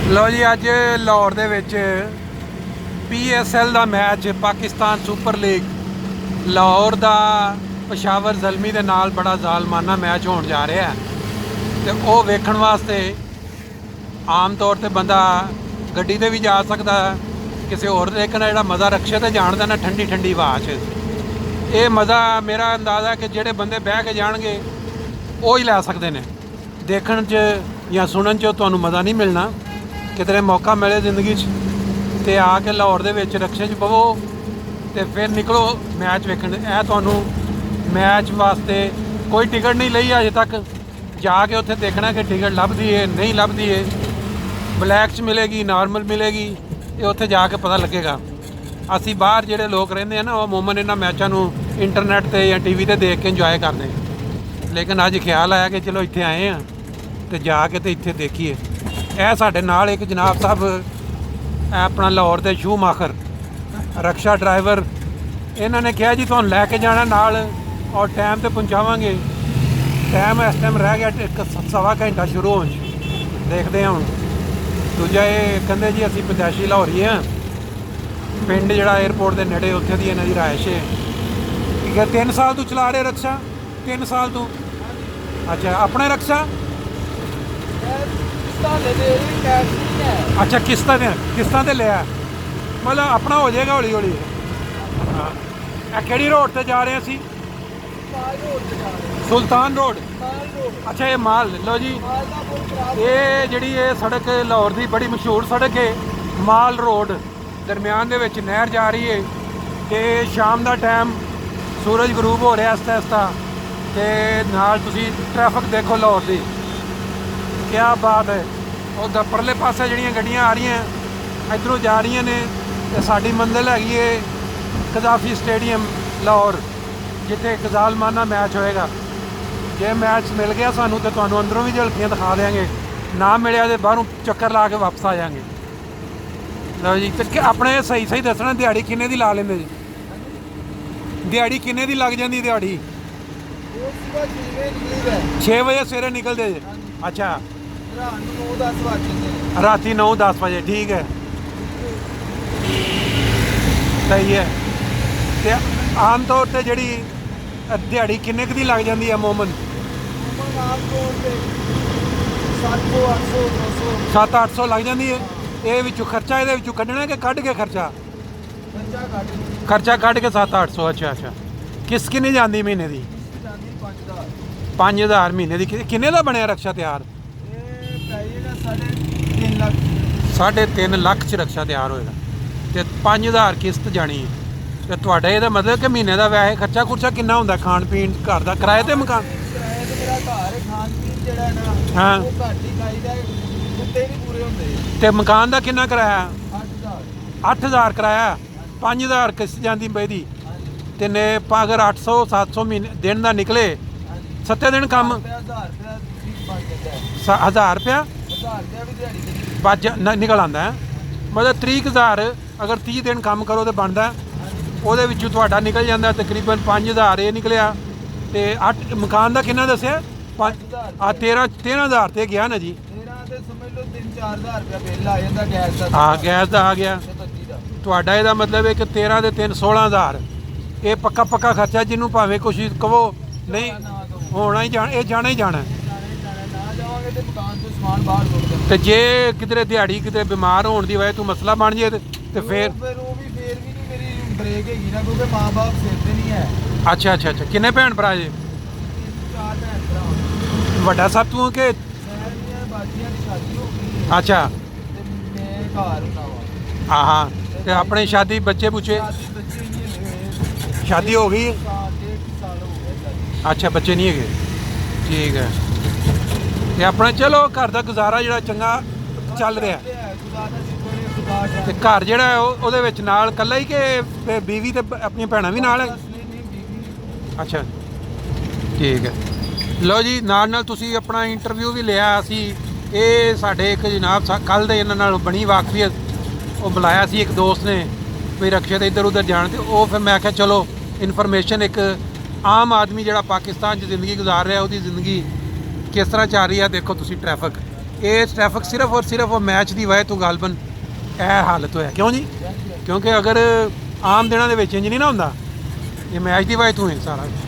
ਲਓ ਜੀ, ਅੱਜ ਲਾਹੌਰ ਦੇ ਵਿੱਚ PSL ਦਾ match Pakistan super league Lahore ਦਾ ਪਸ਼ਾਵਰ ਜ਼ਲਮੀ ਦੇ ਨਾਲ ਬੜਾ ਜ਼ਾਲਮਾਨਾ ਮੈਚ ਹੋਣ ਜਾ ਰਿਹਾ ਹੈ ਤੇ ਉਹ ਵੇਖਣ ਵਾਸਤੇ ਆਮ ਤੌਰ ਤੇ ਬੰਦਾ ਗੱਡੀ ਤੇ ਵੀ ਜਾ ਸਕਦਾ ਕਿਸੇ ਹੋਰ ਤਰੀਕੇ ਨਾਲ। ਜਿਹੜਾ ਮਜ਼ਾ ਰਕਸ਼ੇ ਤੇ ਜਾਣ ਦਾ ਨਾ, ਠੰਡੀ ਠੰਡੀ ਹਵਾ 'ਚ, ਇਹ ਮਜ਼ਾ ਮੇਰਾ ਅੰਦਾਜ਼ਾ ਕਿ ਜਿਹੜੇ ਬੰਦੇ ਬਹਿ ਕੇ ਜਾਣਗੇ ਉਹ ਹੀ ਲੈ ਸਕਦੇ ਨੇ। ਦੇਖਣ 'ਚ ਜਾਂ ਸੁਣਨ 'ਚ ਤੁਹਾਨੂੰ ਮਜ਼ਾ ਨਹੀਂ ਮਿਲਣਾ। ਕਿਤੇ ਮੌਕਾ ਮਿਲੇ ਜ਼ਿੰਦਗੀ 'ਚ ਤੇ ਆ ਕੇ ਲਾਹੌਰ ਦੇ ਵਿੱਚ ਰਕਸ਼ੇ 'ਚ ਪਵੋ ਤੇ ਫਿਰ ਨਿਕਲੋ ਮੈਚ ਵੇਖਣ। ਇਹ ਤੁਹਾਨੂੰ ਮੈਚ ਵਾਸਤੇ ਕੋਈ ਟਿਕਟ ਨਹੀਂ ਲਈ ਅਜੇ ਤੱਕ, ਜਾ ਕੇ ਉੱਥੇ ਦੇਖਣਾ ਕਿ ਟਿਕਟ ਲੱਭਦੀ ਹੈ ਨਹੀਂ ਲੱਭਦੀ ਹੈ, ਬਲੈਕ 'ਚ ਮਿਲੇਗੀ ਨਾਰਮਲ ਮਿਲੇਗੀ, ਇਹ ਉੱਥੇ ਜਾ ਕੇ ਪਤਾ ਲੱਗੇਗਾ। ਅਸੀਂ ਬਾਹਰ ਜਿਹੜੇ ਲੋਕ ਰਹਿੰਦੇ ਆ ਨਾ, ਉਹ ਅਮੂਮਨ ਇਹਨਾਂ ਮੈਚਾਂ ਨੂੰ ਇੰਟਰਨੈਟ 'ਤੇ ਜਾਂ TV 'ਤੇ ਦੇਖ ਕੇ ਇੰਜੋਏ ਕਰਦੇ, ਲੇਕਿਨ ਅੱਜ ਖਿਆਲ ਆਇਆ ਕਿ ਚਲੋ ਇੱਥੇ ਆਏ ਹਾਂ ਤੇ ਜਾ ਕੇ ਤੇ ਇੱਥੇ ਦੇਖੀਏ। ਇਹ ਸਾਡੇ ਨਾਲ ਇੱਕ ਜਨਾਬ ਸਾਹਿਬ ਆਪਣਾ ਲਾਹੌਰ ਦੇ ਸ਼ੂਮਾਖਰ ਰਕਸ਼ਾ ਡਰਾਈਵਰ, ਇਹਨਾਂ ਨੇ ਕਿਹਾ ਜੀ ਤੁਹਾਨੂੰ ਲੈ ਕੇ ਜਾਣਾ ਨਾਲ ਔਰ ਟਾਈਮ 'ਤੇ ਪਹੁੰਚਾਵਾਂਗੇ। ਟਾਈਮ ਇਸ ਟਾਈਮ ਰਹਿ ਗਿਆ ਸਵਾ ਘੰਟਾ ਸ਼ੁਰੂ ਹੋਣ 'ਚ, ਦੇਖਦੇ ਹਾਂ ਹੁਣ। ਦੂਜਾ ਇਹ ਕਹਿੰਦੇ ਜੀ ਅਸੀਂ ਪੈਦਾਇਸ਼ੀ ਲਾਹੌਰੀ ਹਾਂ, ਪਿੰਡ ਜਿਹੜਾ ਏਅਰਪੋਰਟ ਦੇ ਨੇੜੇ ਉੱਥੇ ਦੀ ਇਹਨਾਂ ਦੀ ਰਿਹਾਇਸ਼ ਹੈ। ਠੀਕ ਹੈ, 3 ਸਾਲ ਤੋਂ ਚਲਾ ਰਹੇ ਰਕਸ਼ਾ? 3 ਸਾਲ ਤੋਂ। ਅੱਛਾ, ਆਪਣੇ ਰਕਸ਼ਾ? ਅੱਛਾ, ਕਿਸ਼ਤਾਂ ਤੇ ਲਿਆ, ਮਤਲਬ ਆਪਣਾ ਹੋ ਜਾਏਗਾ ਹੌਲੀ ਹੌਲੀ। ਹਾਂ, ਇਹ ਕਿਹੜੀ ਰੋਡ ਤੇ ਜਾ ਰਹੇ ਅਸੀਂ? ਸੁਲਤਾਨ ਰੋਡ। ਅੱਛਾ, ਇਹ ਮਾਲ। ਲਓ ਜੀ, ਇਹ ਜਿਹੜੀ ਇਹ ਸੜਕ ਲਾਹੌਰ ਦੀ ਬੜੀ ਮਸ਼ਹੂਰ ਸੜਕ ਹੈ, ਮਾਲ ਰੋਡ। ਦਰਮਿਆਨ ਦੇ ਵਿੱਚ ਨਹਿਰ ਜਾ ਰਹੀ ਹੈ ਤੇ ਸ਼ਾਮ ਦਾ ਟਾਈਮ ਸੂਰਜ ਗਰੂਬ ਹੋ ਰਿਹਾ ਆਸਤਾ ਆਸਤਾ, ਤੇ ਨਾਲ ਤੁਸੀਂ ਟ੍ਰੈਫਿਕ ਦੇਖੋ ਲਾਹੌਰ ਦੀ, ਕਿਆ ਬਾਤ ਹੈ। ਉਹ ਪਰਲੇ ਪਾਸੇ ਜਿਹੜੀਆਂ ਗੱਡੀਆਂ ਆ ਰਹੀਆਂ ਇੱਧਰੋਂ ਜਾ ਰਹੀਆਂ ਨੇ ਤੇ ਸਾਡੀ ਮੰਜ਼ਿਲ ਹੈਗੀ ਹੈ ਕਜ਼ਾਫੀ ਸਟੇਡੀਅਮ ਲਾਹੌਰ, ਜਿੱਥੇ ਇੱਕ ਜ਼ਾਲਮਾਨਾ ਮੈਚ ਹੋਏਗਾ। ਜੇ ਮੈਚ ਮਿਲ ਗਿਆ ਸਾਨੂੰ ਤਾਂ ਤੁਹਾਨੂੰ ਅੰਦਰੋਂ ਵੀ ਝਲਕੀਆਂ ਦਿਖਾ ਦਿਆਂਗੇ, ਨਾ ਮਿਲਿਆ ਤੇ ਬਾਹਰੋਂ ਚੱਕਰ ਲਾ ਕੇ ਵਾਪਸ ਆ ਜਾਵਾਂਗੇ। ਲਓ ਜੀ, ਤੇ ਆਪਣੇ ਸਹੀ ਦੱਸਣਾ, ਦਿਹਾੜੀ ਕਿੰਨੇ ਦੀ ਲਾ ਲੈਂਦੇ ਜੀ? ਦਿਹਾੜੀ ਕਿੰਨੇ ਦੀ ਲੱਗ ਜਾਂਦੀ? ਦਿਹਾੜੀ 6 ਵਜੇ ਸਵੇਰੇ ਨਿਕਲਦੇ ਜੀ? ਅੱਛਾ, ਰਾਤੀ 9-10 ਵਜੇ। ਠੀਕ ਹੈ, ਸਹੀ ਹੈ। ਤੇ ਆਮ ਤੌਰ ਤੇ ਜਿਹੜੀ ਦਿਹਾੜੀ ਕਿੰਨੇ ਕੁ ਦੀ ਲੱਗ ਜਾਂਦੀ ਹੈ ਅਮੂਮਨ? 700-800 ਲੱਗ ਜਾਂਦੀ ਹੈ। ਇਹ ਵਿੱਚੋਂ ਖਰਚਾ ਇਹਦੇ ਵਿੱਚੋਂ ਕੱਢਣਾ ਕਿ ਕੱਢ ਕੇ ਖਰਚਾ ਕੱਢ ਕੇ 700-800। ਅੱਛਾ, ਕਿਸ ਕਿੰਨੀ ਜਾਂਦੀ ਮਹੀਨੇ ਦੀ? 5000 ਮਹੀਨੇ ਦੀ। ਕਿੰਨੇ ਦਾ ਬਣਿਆ ਰਕਸ਼ਾ ਤਿਆਰ? 3.5 ਲੱਖ 'ਚ ਰਕਸ਼ਾ ਤਿਆਰ ਹੋਏਗਾ ਤੇ 5000 ਕਿਸ਼ਤ ਜਾਣੀ ਹੈ। ਤੇ ਤੁਹਾਡਾ ਇਹਦਾ ਮਤਲਬ ਕਿ ਮਹੀਨੇ ਦਾ ਵੈਸੇ ਖਰਚਾ ਖੁਰਚਾ ਕਿੰਨਾ ਹੁੰਦਾ? ਖਾਣ ਪੀਣ, ਘਰ ਦਾ ਕਿਰਾਏ ਤੇ ਮਕਾਨ? ਹਾਂ, ਤੇ ਮਕਾਨ ਦਾ ਕਿੰਨਾ ਕਿਰਾਇਆ? 8000 ਕਿਰਾਇਆ, 5000 ਕਿਸ਼ਤ ਜਾਂਦੀ ਬਈ ਤੇ ਨੇ ਅਗਰ 800-700 ਮਹੀਨੇ ਦਿਨ ਦਾ ਨਿਕਲੇ, 7 ਦਿਨ ਕੰਮ 1000 ਰੁਪਇਆ ਬਚ ਨਿਕਲ ਆਉਂਦਾ। ਮਤਲਬ 30,000 ਅਗਰ 30 ਦਿਨ ਕੰਮ ਕਰੋ ਤਾਂ ਬਣਦਾ, ਉਹਦੇ ਵਿੱਚੋਂ ਤੁਹਾਡਾ ਨਿਕਲ ਜਾਂਦਾ ਤਕਰੀਬਨ 5000। ਇਹ ਨਿਕਲਿਆ ਤੇ 8 ਮਕਾਨ ਦਾ ਕਿੰਨਾ ਦੱਸਿਆ? 13,000 ਤੇ ਗਿਆ ਨਾ ਜੀ। ਹਾਂ, ਗੈਸ ਦਾ ਆ ਗਿਆ ਤੁਹਾਡਾ। ਇਹਦਾ ਮਤਲਬ ਹੈ ਕਿ 13 ਦੇ 3 16,000। ਇਹ ਪੱਕਾ ਖਰਚਾ, ਜਿਹਨੂੰ ਭਾਵੇਂ ਕੁਛ ਕਹੋ ਨਹੀਂ ਹੋਣਾ ਹੀ ਜਾਣਾ, ਇਹ ਜਾਣਾ ਹੀ ਜਾਣਾ। ਤੇ ਜੇ ਕਿਧਰੇ ਦਿਹਾੜੀ ਕਿਤੇ ਬਿਮਾਰ ਹੋਣ ਦੀ ਵਜ੍ਹਾ ਤੋਂ ਮਸਲਾ ਬਣ ਜੇ ਤੇ ਫਿਰ ਬ੍ਰੇਕ ਹੈਗੀ ਨਾ, ਕਿਉਂਕਿ ਮਾਂ-ਬਾਪ ਸਿਰ ਤੇ ਨਹੀਂ ਹੈ। ਅੱਛਾ, ਕਿੰਨੇ ਭੈਣ ਭਰਾ ਜੇ? 4 ਭੈਣ ਭਰਾ। ਵੱਡਾ ਸਭ ਤੂੰ ਕਿ? ਅੱਛਾ, ਮੈਂ ਘਰ ਹੁੰਦਾ ਵਾ। ਹਾਂ, ਤੇ ਆਪਣੇ ਸ਼ਾਦੀ ਬੱਚੇ ਬੁੱਚੇ? ਸ਼ਾਦੀ ਹੋ ਗਈ? ਅੱਛਾ, ਬੱਚੇ ਨਹੀਂ ਹੈਗੇ। ਠੀਕ ਹੈ, ਤੇ ਆਪਣਾ ਚਲੋ ਘਰ ਦਾ ਗੁਜ਼ਾਰਾ ਜਿਹੜਾ ਚੰਗਾ ਚੱਲ ਰਿਹਾ। ਤੇ ਘਰ ਜਿਹੜਾ ਉਹਦੇ ਵਿੱਚ ਨਾਲ ਇਕੱਲਾ ਹੀ ਕਿ ਬੀਵੀ ਤੇ ਆਪਣੀਆਂ ਭੈਣਾਂ ਵੀ ਨਾਲ ਹੈ? ਅੱਛਾ, ਠੀਕ ਹੈ। ਲਓ ਜੀ, ਨਾਲ ਤੁਸੀਂ ਆਪਣਾ ਇੰਟਰਵਿਊ ਵੀ ਲਿਆ ਸੀ। ਇਹ ਸਾਡੇ ਇੱਕ ਜਨਾਬ ਕੱਲ੍ਹ ਦੇ ਇਹਨਾਂ ਨਾਲ ਬਣੀ ਵਾਕਫੀਅਤ, ਉਹ ਬੁਲਾਇਆ ਸੀ ਇੱਕ ਦੋਸਤ ਨੇ ਵੀ ਰਕਸ਼ੇ 'ਤੇ ਇੱਧਰ ਉੱਧਰ ਜਾਣ, ਤੇ ਉਹ ਫਿਰ ਮੈਂ ਕਿਹਾ ਚਲੋ ਇਨਫੋਰਮੇਸ਼ਨ, ਇੱਕ ਆਮ ਆਦਮੀ ਜਿਹੜਾ ਪਾਕਿਸਤਾਨ 'ਚ ਜ਼ਿੰਦਗੀ ਗੁਜ਼ਾਰ ਰਿਹਾ ਉਹਦੀ ਜ਼ਿੰਦਗੀ ਕਿਸ ਤਰ੍ਹਾਂ ਚੱਲ ਰਹੀ ਹੈ। ਦੇਖੋ ਤੁਸੀਂ ਟ੍ਰੈਫਿਕ ਇਹ ਟ੍ਰੈਫਿਕ ਸਿਰਫ ਔਰ ਸਿਰਫ ਉਹ ਮੈਚ ਦੀ ਵਜ੍ਹਾ ਤੋਂ ਗਾਲਬਨ ਇਹ ਹਾਲਤ ਹੋਇਆ ਕਿਉਂ ਜੀ ਕਿਉਂਕਿ ਅਗਰ ਆਮ ਦਿਨਾਂ ਦੇ ਵਿੱਚ ਇੰਜ ਨਹੀਂ ਨਾ ਹੁੰਦਾ ਇਹ ਮੈਚ ਦੀ ਵਜ੍ਹਾ ਤੋਂ ਹੈ ਸਾਰਾ ਕੁਛ।